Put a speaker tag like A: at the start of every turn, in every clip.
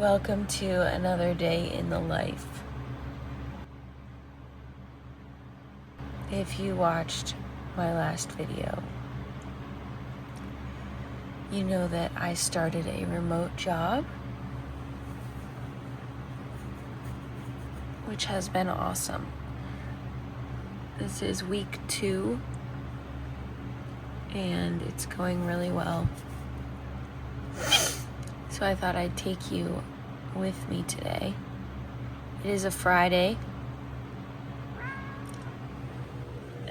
A: Welcome to another day in the life. If you watched my last video, you know that I started a remote job, which has been awesome. This is week 2, and it's going really well. So I thought I'd take you with me today. It is a Friday,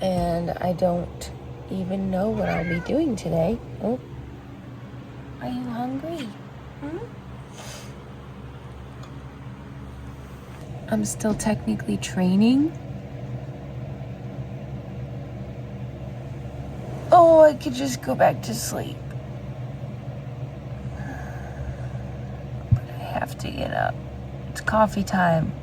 A: and I don't even know what I'll be doing today. Oh, are you hungry? I'm still technically training. Oh, I could just go back to sleep. Have to get up. It's coffee time.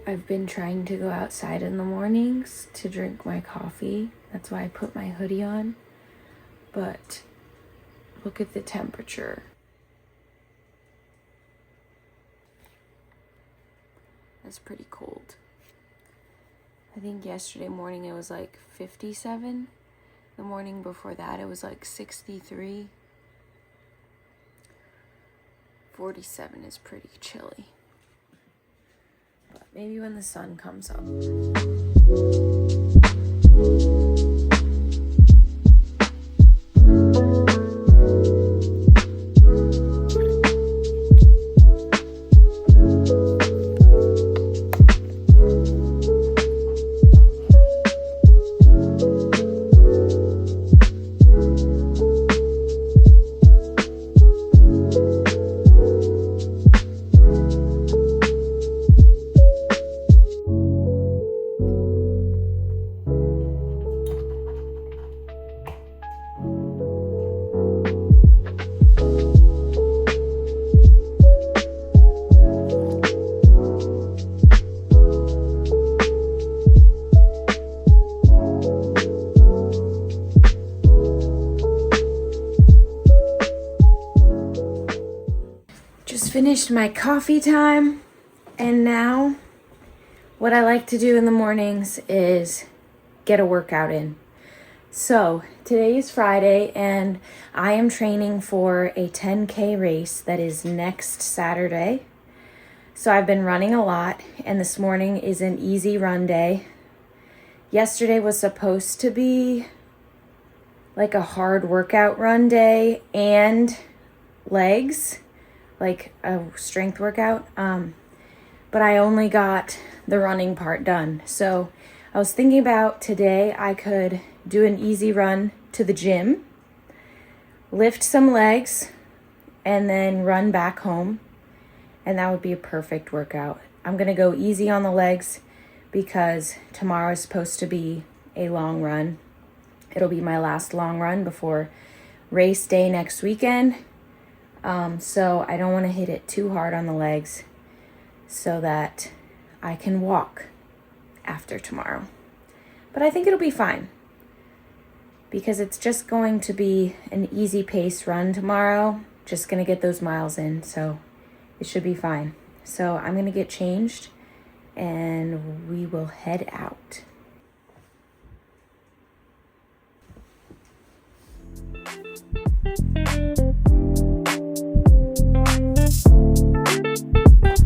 A: I've been trying to go outside in the mornings to drink my coffee. That's why I put my hoodie on. But look at the temperature. That's pretty cold. I think yesterday morning it was like 57. The morning before that it was like 63. 47 is pretty chilly. But maybe when the sun comes up. Finished my coffee time, and now what I like to do in the mornings is get a workout in. So today is Friday, and I am training for a 10K race that is next Saturday. So I've been running a lot, and this morning is an easy run day. Yesterday was supposed to be like a hard workout run day and legs, like a strength workout, but I only got the running part done. So I was thinking about today I could do an easy run to the gym, lift some legs, and then run back home, and that would be a perfect workout. I'm gonna go easy on the legs because tomorrow is supposed to be a long run. It'll be my last long run before race day next weekend. So I don't want to hit it too hard on the legs so that I can walk after tomorrow. But I think it'll be fine because it's just going to be an easy pace run tomorrow. Just going to get those miles in, so it should be fine. So I'm going to get changed and we will head out.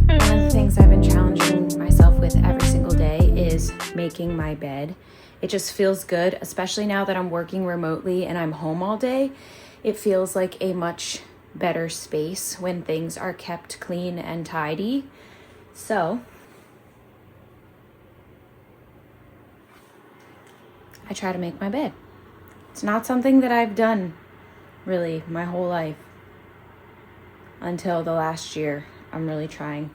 A: One of the things I've been challenging myself with every single day is making my bed. It just feels good, especially now that I'm working remotely and I'm home all day. It feels like a much better space when things are kept clean and tidy. So I try to make my bed. It's not something that I've done really my whole life until the last year. I'm really trying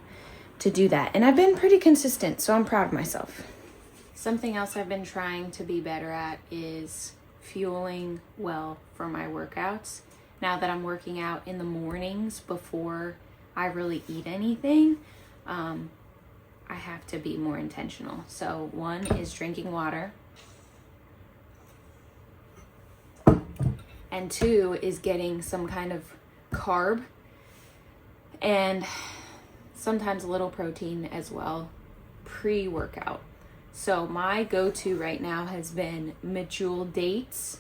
A: to do that. And I've been pretty consistent, so I'm proud of myself. Something else I've been trying to be better at is fueling well for my workouts. Now that I'm working out in the mornings before I really eat anything, I have to be more intentional. So one is drinking water. And two is getting some kind of carb and sometimes a little protein as well pre-workout. So my go-to right now has been Medjool dates,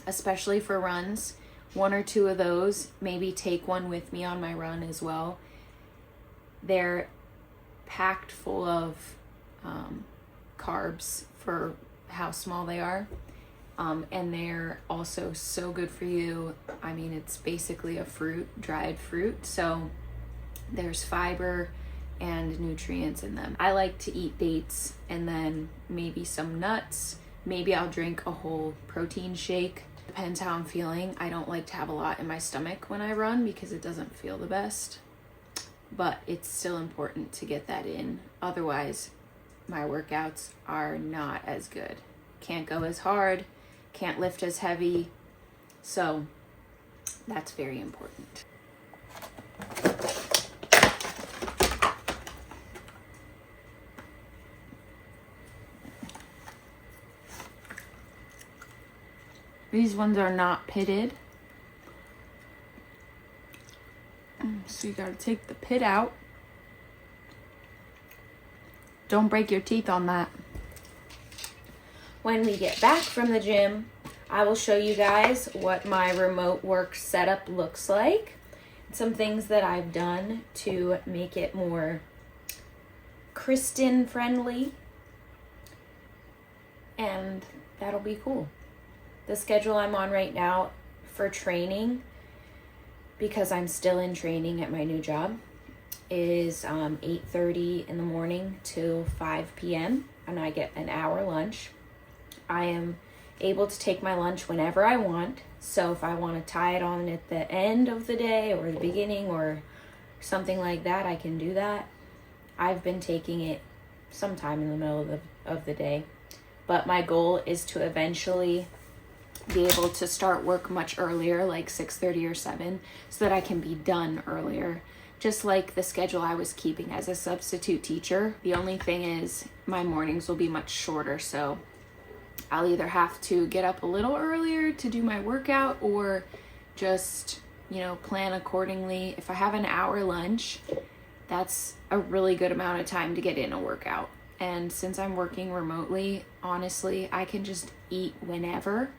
A: especially for runs. 1 or 2 of those, maybe take one with me on my run as well. They're packed full of carbs for how small they are. And they're also so good for you. I mean, it's basically a fruit, dried fruit. So there's fiber and nutrients in them. I like to eat dates and then maybe some nuts. Maybe I'll drink a whole protein shake. Depends how I'm feeling. I don't like to have a lot in my stomach when I run because it doesn't feel the best. But it's still important to get that in. Otherwise, my workouts are not as good. Can't go as hard, can't lift as heavy. So that's very important. These ones are not pitted. So you gotta take the pit out. Don't break your teeth on that. When we get back from the gym, I will show you guys what my remote work setup looks like. Some things that I've done to make it more Kristen friendly. And that'll be cool. The schedule I'm on right now for training, because I'm still in training at my new job, is 8:30 in the morning to 5 p.m. and I get an hour lunch. I am able to take my lunch whenever I want. So if I want to tie it on at the end of the day or the beginning or something like that, I can do that. I've been taking it sometime in the middle of the day. But my goal is to eventually be able to start work much earlier, like 6:30 or 7, so that I can be done earlier. Just like the schedule I was keeping as a substitute teacher. The only thing is my mornings will be much shorter, so I'll either have to get up a little earlier to do my workout or just, plan accordingly. If I have an hour lunch, that's a really good amount of time to get in a workout. And since I'm working remotely, honestly, I can just eat whenever.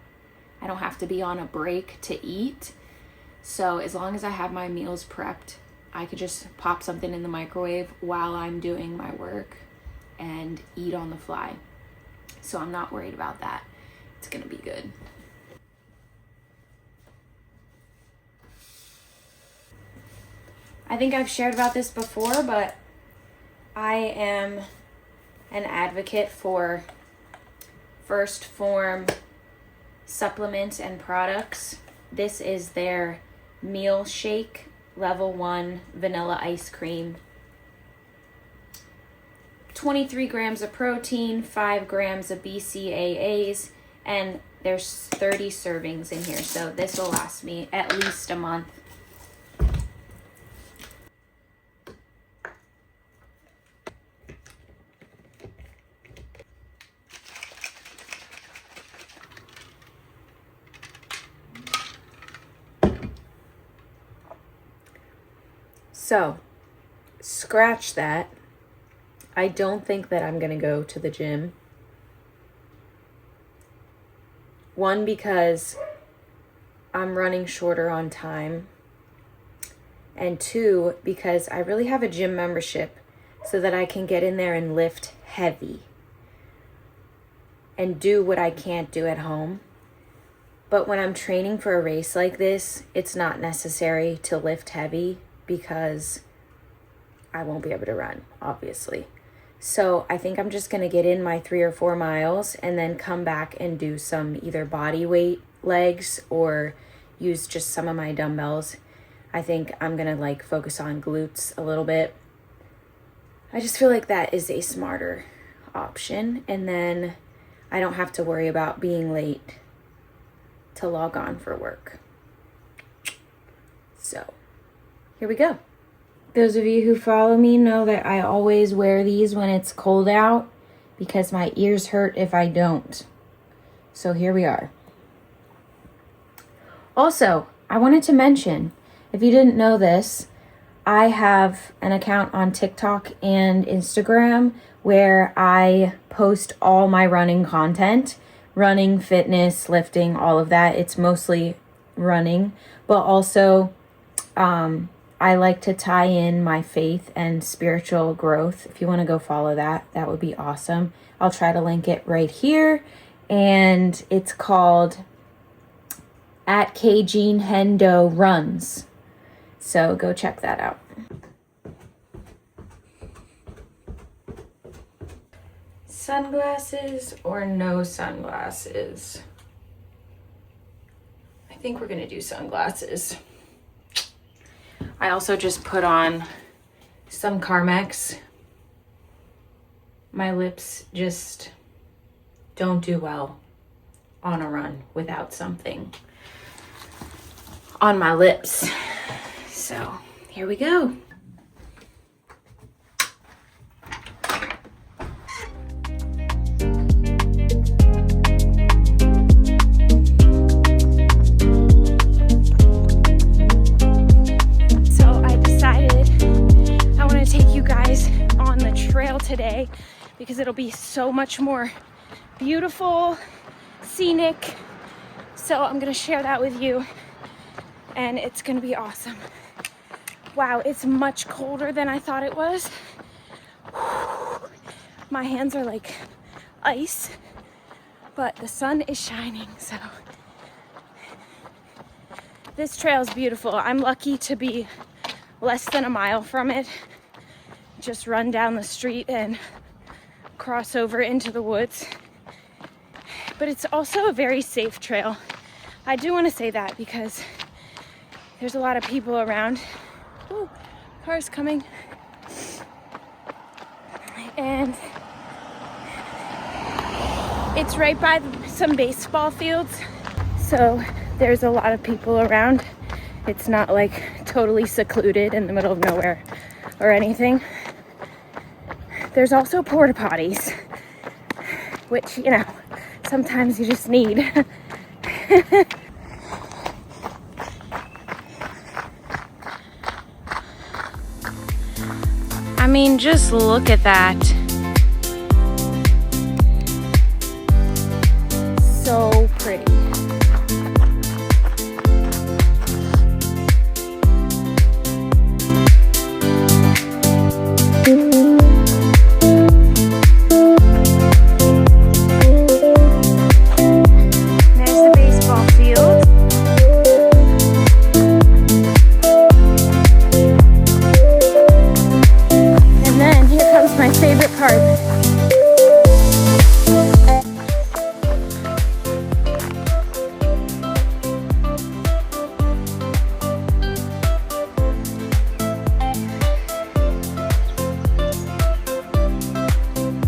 A: I don't have to be on a break to eat. So as long as I have my meals prepped, I could just pop something in the microwave while I'm doing my work and eat on the fly. So I'm not worried about that. It's gonna be good. I think I've shared about this before, but I am an advocate for First Form supplements and products. This is their meal shake level 1 vanilla ice cream. 23 grams of protein, 5 grams of BCAAs, and there's 30 servings in here. So this will last me at least a month. So, scratch that. I don't think that I'm going to go to the gym. One, because I'm running shorter on time. And two, because I really have a gym membership so that I can get in there and lift heavy. and do what I can't do at home. But when I'm training for a race like this, it's not necessary to lift heavy because I won't be able to run, obviously. So I think I'm just going to get in my 3 or 4 miles and then come back and do some either body weight legs or use just some of my dumbbells. I think I'm going to like focus on glutes a little bit. I just feel like that is a smarter option. And then I don't have to worry about being late to log on for work. So here we go. Those of you who follow me know that I always wear these when it's cold out because my ears hurt if I don't. So here we are. Also, I wanted to mention, if you didn't know this, I have an account on TikTok and Instagram where I post all my running content, running, fitness, lifting, all of that. It's mostly running, but also I like to tie in my faith and spiritual growth. If you want to go follow that, that would be awesome. I'll try to link it right here. And it's called @KJeanHendo_runs. So go check that out. Sunglasses or no sunglasses? I think we're going to do sunglasses. I also just put on some Carmex. My lips just don't do well on a run without something on my lips. So here we go. Today because it'll be so much more beautiful, scenic. So I'm gonna share that with you and it's gonna be awesome. Wow, it's much colder than I thought it was. My hands are like ice, but the sun is shining, so this trail is beautiful. I'm lucky to be less than a mile from it. Just run down the street and cross over into the woods. But it's also a very safe trail. I do want to say that because there's a lot of people around. Ooh, cars coming. And it's right by some baseball fields. So there's a lot of people around. It's not like totally secluded in the middle of nowhere or anything. There's also porta potties, which, you know, sometimes you just need. I mean, just look at that. So pretty.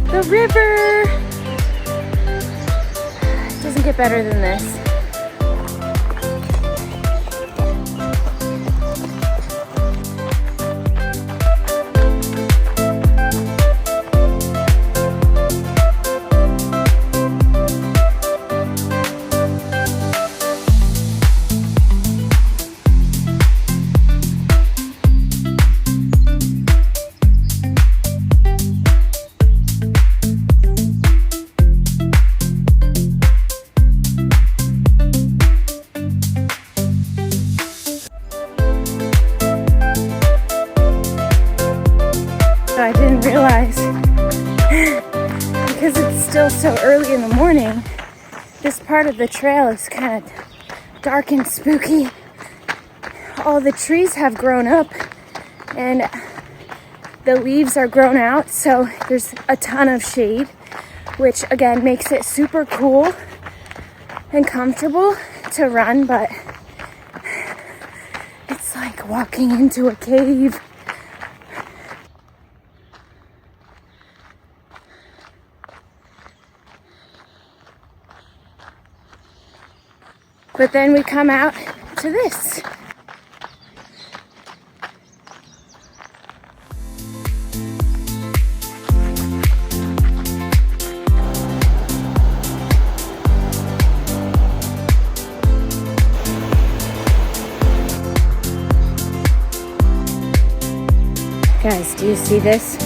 A: The river! It doesn't get better than this. I didn't realize because it's still so early in the morning, this part of the trail is kind of dark and spooky. All the trees have grown up and the leaves are grown out, so there's a ton of shade, which again makes it super cool and comfortable to run, but it's like walking into a cave. But then we come out to this. Guys, do you see this?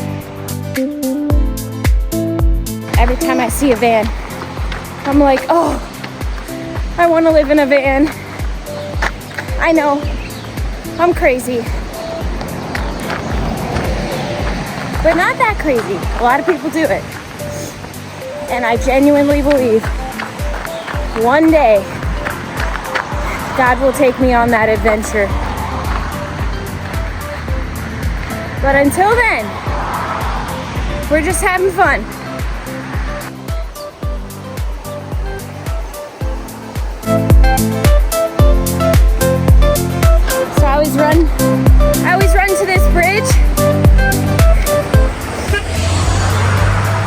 A: Every time I see a van, I'm like, oh, I want to live in a van. I know, I'm crazy. But not that crazy. A lot of people do it. And I genuinely believe one day God will take me on that adventure. But until then, we're just having fun. So I always run to this bridge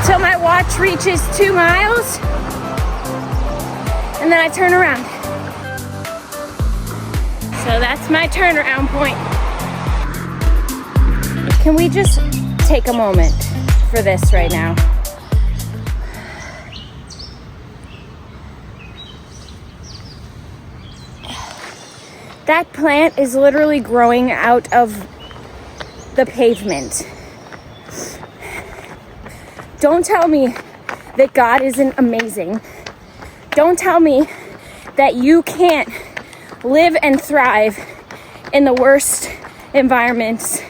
A: till my watch reaches 2 miles, and then I turn around. So that's my turnaround point. Can we just take a moment for this right now? That plant is literally growing out of the pavement. Don't tell me that God isn't amazing. Don't tell me that you can't live and thrive in the worst environments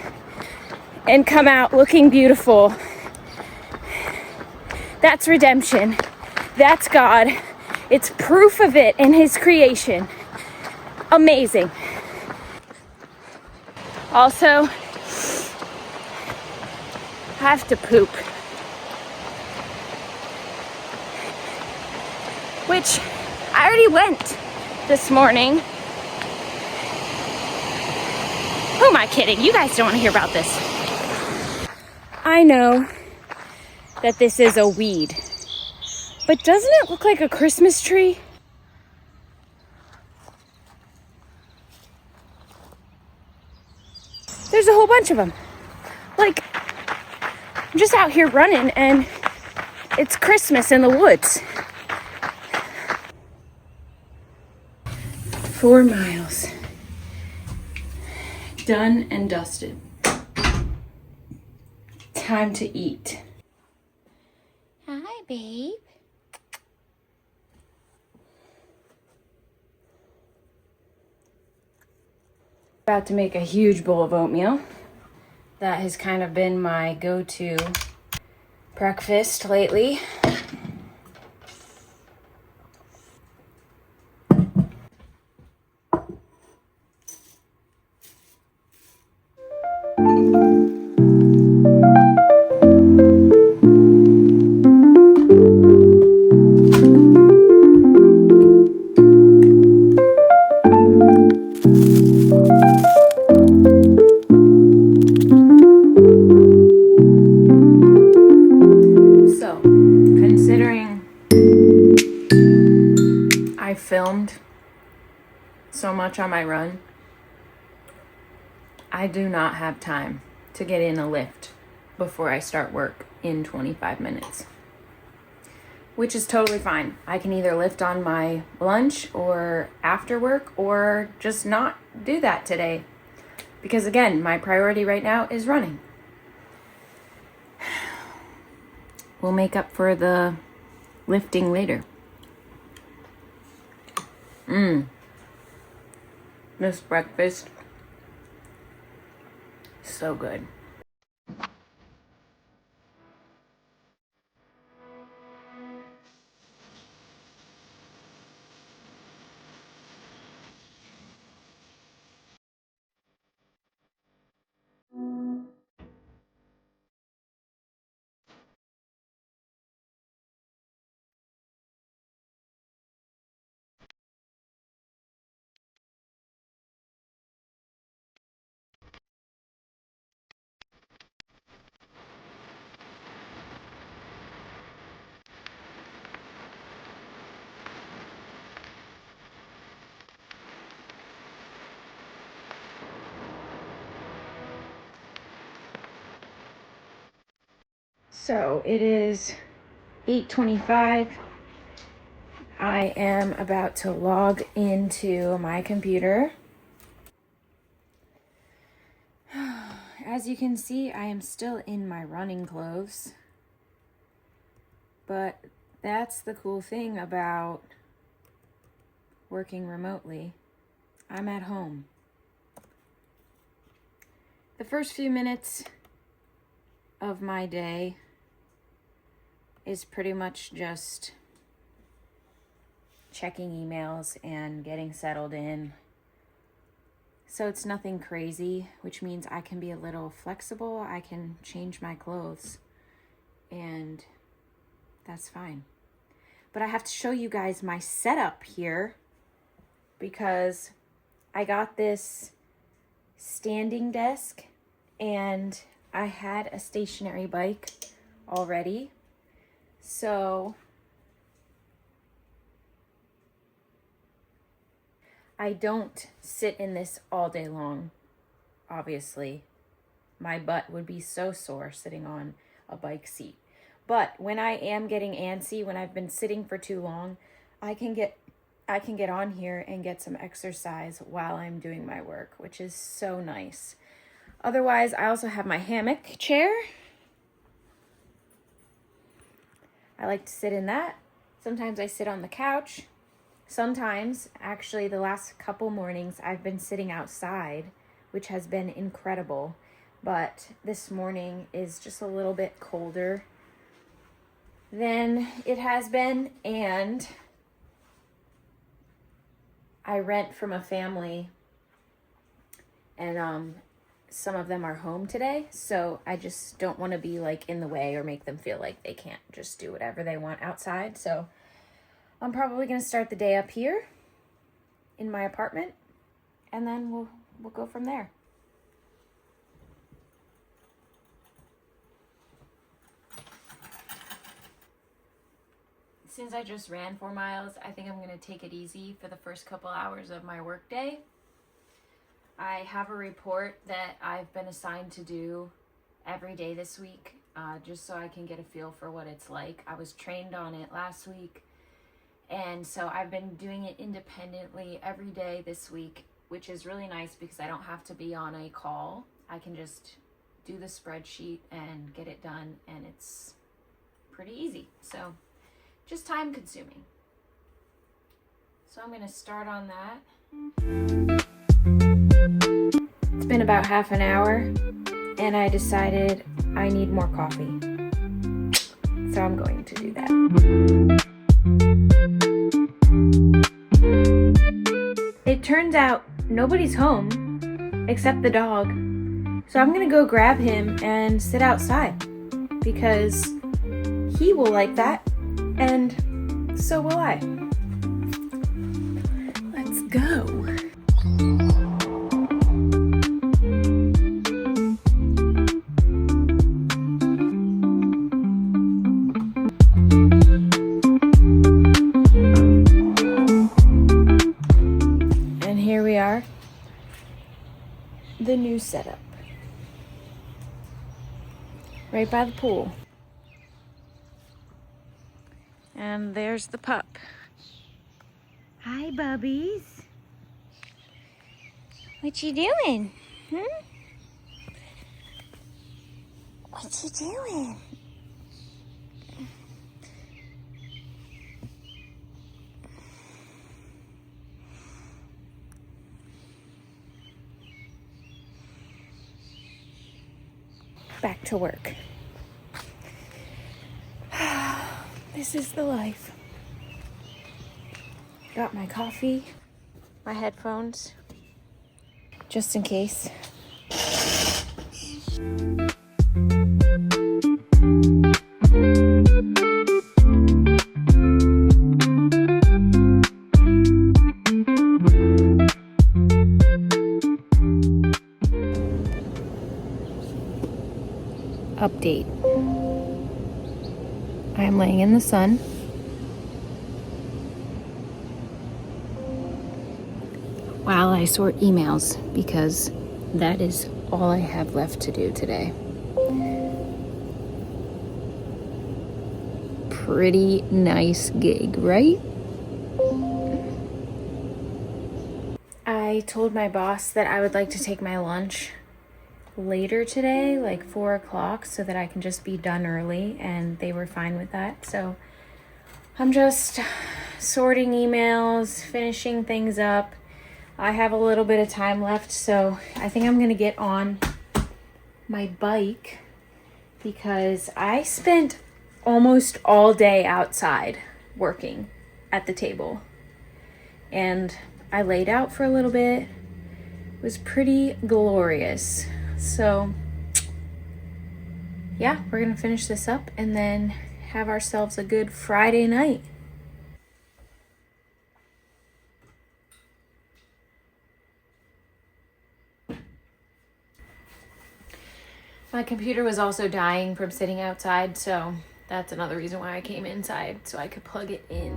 A: and come out looking beautiful. That's redemption. That's God. It's proof of it in His creation. Amazing. Also, I have to poop. Which I already went this morning. Who am I kidding? You guys don't want to hear about this. I know that this is a weed, but doesn't it look like a Christmas tree? There's a whole bunch of them. Like, I'm just out here running and it's Christmas in the woods. 4 miles. Done and dusted. Time to eat. Hi, babe. About to make a huge bowl of oatmeal. That has kind of been my go-to breakfast lately. Filmed so much on my run, I do not have time to get in a lift before I start work in 25 minutes, which is totally fine. I can either lift on my lunch or after work or just not do that today because again, my priority right now is running. We'll make up for the lifting later. This breakfast, so good. So it is 8:25. I am about to log into my computer. As you can see, I am still in my running clothes. But that's the cool thing about working remotely. I'm at home. The first few minutes of my day is pretty much just checking emails and getting settled in. So it's nothing crazy, which means I can be a little flexible. I can change my clothes, and that's fine. But I have to show you guys my setup here because I got this standing desk and I had a stationary bike already. So I don't sit in this all day long, obviously. My butt would be so sore sitting on a bike seat. But when I am getting antsy, when I've been sitting for too long, I can get on here and get some exercise while I'm doing my work, which is so nice. Otherwise, I also have my hammock chair. I like to sit in that. Sometimes I sit on the couch. Sometimes, actually, the last couple mornings, I've been sitting outside, which has been incredible. But this morning is just a little bit colder than it has been, and I rent from a family, and some of them are home today, so I just don't want to be like in the way or make them feel like they can't just do whatever they want outside. So I'm probably going to start the day up here in my apartment, and then we'll go from there. Since I just ran 4 miles, I think I'm going to take it easy for the first couple hours of my workday. I have a report that I've been assigned to do every day this week, just so I can get a feel for what it's like. I was trained on it last week, and so I've been doing it independently every day this week, which is really nice because I don't have to be on a call. I can just do the spreadsheet and get it done, and it's pretty easy. So just time consuming. So I'm going to start on that. It's been about half an hour and I decided I need more coffee. So I'm going to do that. It turns out nobody's home except the dog. So I'm going to go grab him and sit outside because he will like that. And so will I. Let's go. And here we are. The new setup. Right by the pool. And there's the pup. Hi, bubbies. What you doing? What you doing? Back to work. This is the life. Got my coffee, my headphones, just in case. Update. I am laying in the sun. While I sort emails, because that is all I have left to do today. pretty nice gig, right? I told my boss that I would like to take my lunch later today, like 4 o'clock, so that I can just be done early, and they were fine with that. So I'm just sorting emails, finishing things up. I have a little bit of time left, so I think I'm gonna get on my bike because I spent almost all day outside working at the table, and I laid out for a little bit. It was pretty glorious. So yeah, we're gonna finish this up and then have ourselves a good Friday night. My computer was also dying from sitting outside, so that's another reason why I came inside, so I could plug it in.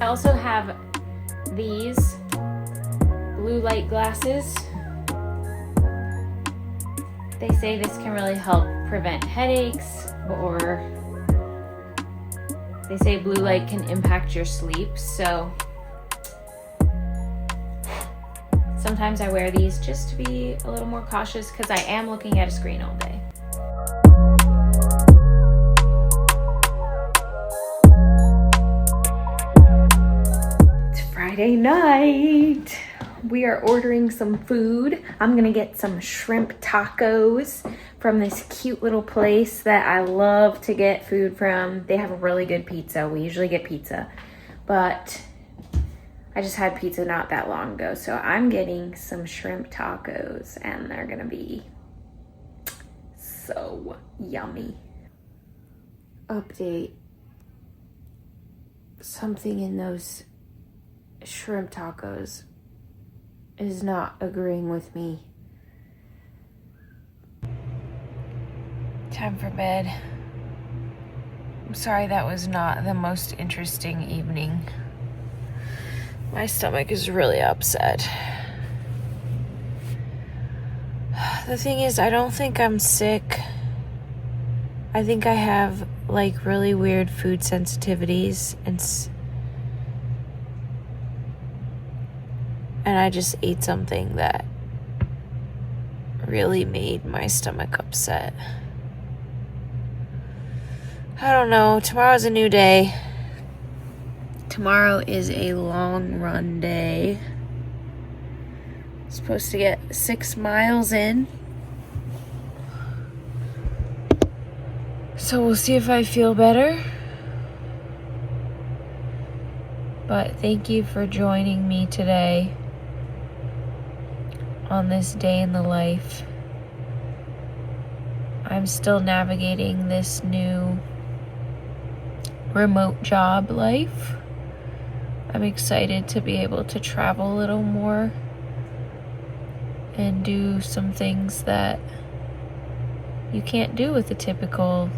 A: I also have these blue light glasses. They say this can really help prevent headaches, or they say blue light can impact your sleep, so sometimes I wear these just to be a little more cautious because I am looking at a screen all day. It's Friday night. We are ordering some food. I'm gonna get some shrimp tacos from this cute little place that I love to get food from. They have a really good pizza. We usually get pizza, but I just had pizza not that long ago, so I'm getting some shrimp tacos, and they're gonna be so yummy. Update. Something in those shrimp tacos is not agreeing with me. Time for bed. I'm sorry that was not the most interesting evening. My stomach is really upset. The thing is, I don't think I'm sick. I think I have like really weird food sensitivities, and I just ate something that really made my stomach upset. I don't know. Tomorrow's a new day. Tomorrow is a long run day. Supposed to get 6 miles in. So we'll see if I feel better. But thank you for joining me today on this day in the life. I'm still navigating this new remote job life. I'm excited to be able to travel a little more and do some things that you can't do with a typical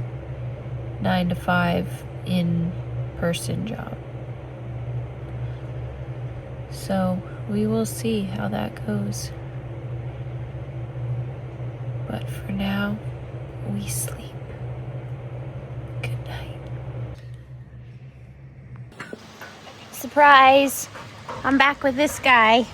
A: 9-to-5 in-person job. So we will see how that goes. But for now, we sleep. Good night. Surprise! I'm back with this guy.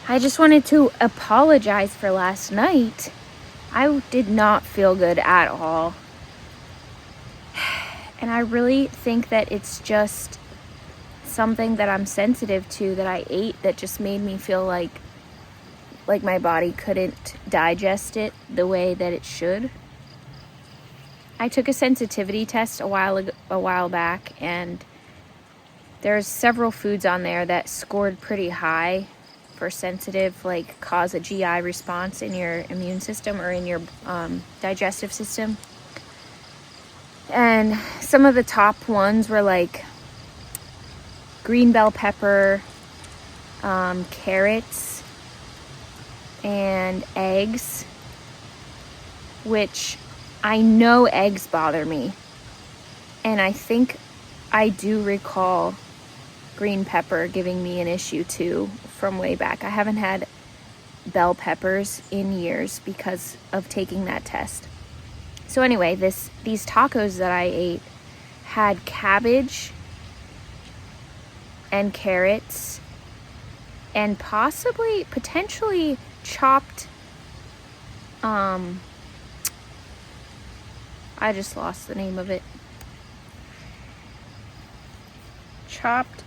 A: I just wanted to apologize for last night. I did not feel good at all. And I really think that it's just something that I'm sensitive to that I ate that just made me feel like my body couldn't digest it the way that it should. I took a sensitivity test a while back, and there's several foods on there that scored pretty high for sensitive, like cause a GI response in your immune system or in your digestive system. And some of the top ones were like green bell pepper, carrots, and eggs, which I know eggs bother me. And I think I do recall green pepper giving me an issue too from way back. I haven't had bell peppers in years because of taking that test. So anyway, these tacos that I ate had cabbage and carrots and potentially chopped, I just lost the name of it. Chopped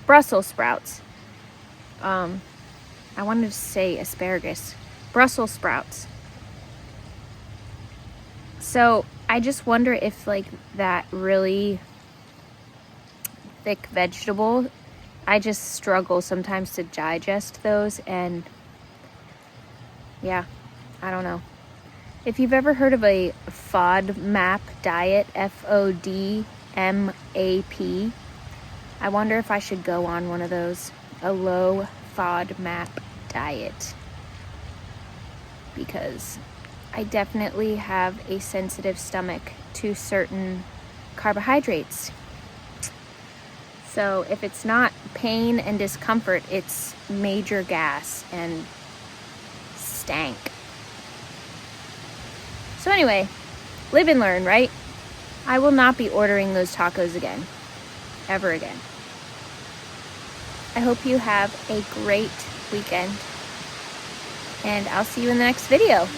A: Brussels sprouts. I wanted to say asparagus. Brussels sprouts. So I just wonder if like that really thick vegetable, I just struggle sometimes to digest those, and yeah, I don't know. If you've ever heard of a FODMAP diet, FODMAP, I wonder if I should go on one of those, a low FODMAP diet, because I definitely have a sensitive stomach to certain carbohydrates. So if it's not pain and discomfort, it's major gas and stank. So anyway, live and learn, right? I will not be ordering those tacos again, ever again. I hope you have a great weekend, and I'll see you in the next video.